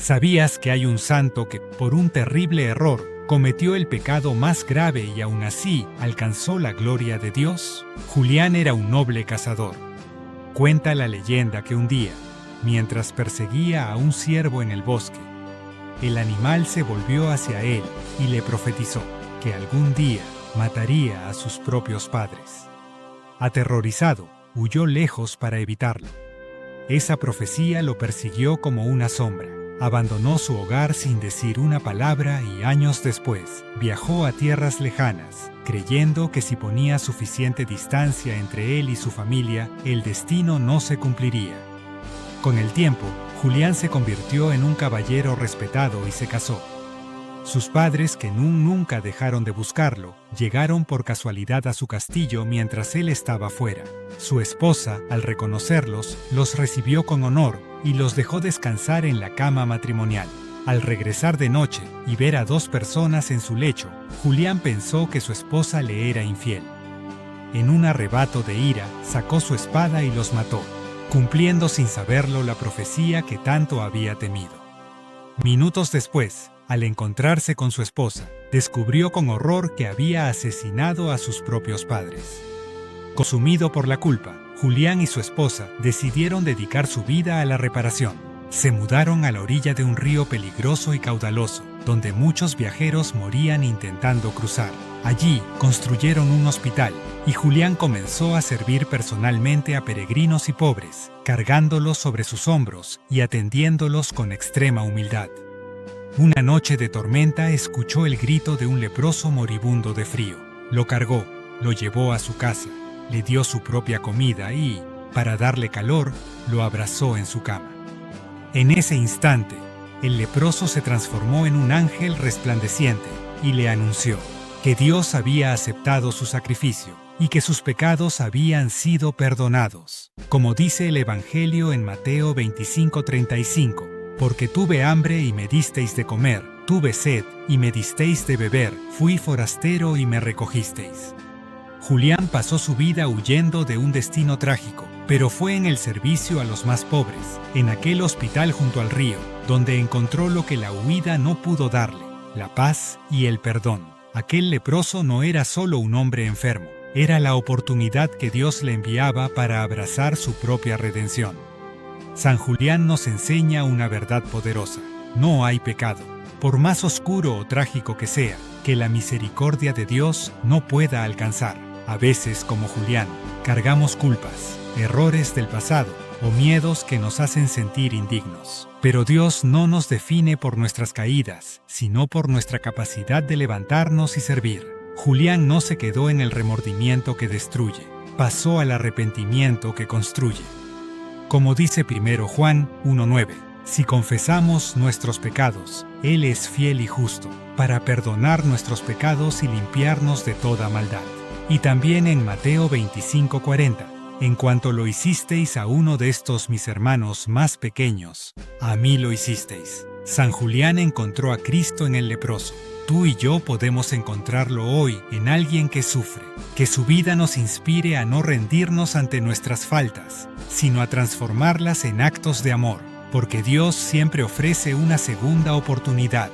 ¿Sabías que hay un santo que, por un terrible error, cometió el pecado más grave y aún así alcanzó la gloria de Dios? Julián era un noble cazador. Cuenta la leyenda que un día, mientras perseguía a un ciervo en el bosque, el animal se volvió hacia él y le profetizó que algún día mataría a sus propios padres. Aterrorizado, huyó lejos para evitarlo. Esa profecía lo persiguió como una sombra. Abandonó su hogar sin decir una palabra y años después viajó a tierras lejanas, creyendo que si ponía suficiente distancia entre él y su familia, el destino no se cumpliría. Con el tiempo, Julián se convirtió en un caballero respetado y se casó. Sus padres, que nunca dejaron de buscarlo, llegaron por casualidad a su castillo mientras él estaba fuera. Su esposa, al reconocerlos, los recibió con honor y los dejó descansar en la cama matrimonial. Al regresar de noche y ver a dos personas en su lecho, Julián pensó que su esposa le era infiel. En un arrebato de ira, sacó su espada y los mató, cumpliendo sin saberlo la profecía que tanto había temido. Minutos después, al encontrarse con su esposa, descubrió con horror que había asesinado a sus propios padres. Consumido por la culpa, Julián y su esposa decidieron dedicar su vida a la reparación. Se mudaron a la orilla de un río peligroso y caudaloso, donde muchos viajeros morían intentando cruzar. Allí construyeron un hospital, y Julián comenzó a servir personalmente a peregrinos y pobres, cargándolos sobre sus hombros y atendiéndolos con extrema humildad. Una noche de tormenta escuchó el grito de un leproso moribundo de frío. Lo cargó, lo llevó a su casa, le dio su propia comida y, para darle calor, lo abrazó en su cama. En ese instante, el leproso se transformó en un ángel resplandeciente y le anunció que Dios había aceptado su sacrificio y que sus pecados habían sido perdonados. Como dice el Evangelio en Mateo 25:35, porque tuve hambre y me disteis de comer, tuve sed y me disteis de beber, fui forastero y me recogisteis. Julián pasó su vida huyendo de un destino trágico, pero fue en el servicio a los más pobres, en aquel hospital junto al río, donde encontró lo que la huida no pudo darle, la paz y el perdón. Aquel leproso no era solo un hombre enfermo, era la oportunidad que Dios le enviaba para abrazar su propia redención. San Julián nos enseña una verdad poderosa: no hay pecado, por más oscuro o trágico que sea, que la misericordia de Dios no pueda alcanzar. A veces, como Julián, cargamos culpas, errores del pasado o miedos que nos hacen sentir indignos. Pero Dios no nos define por nuestras caídas, sino por nuestra capacidad de levantarnos y servir. Julián no se quedó en el remordimiento que destruye, pasó al arrepentimiento que construye. Como dice 1 Juan 1:9, si confesamos nuestros pecados, Él es fiel y justo, para perdonar nuestros pecados y limpiarnos de toda maldad. Y también en Mateo 25:40, en cuanto lo hicisteis a uno de estos mis hermanos más pequeños, a mí lo hicisteis. San Julián encontró a Cristo en el leproso. Tú y yo podemos encontrarlo hoy en alguien que sufre. Que su vida nos inspire a no rendirnos ante nuestras faltas, sino a transformarlas en actos de amor, porque Dios siempre ofrece una segunda oportunidad.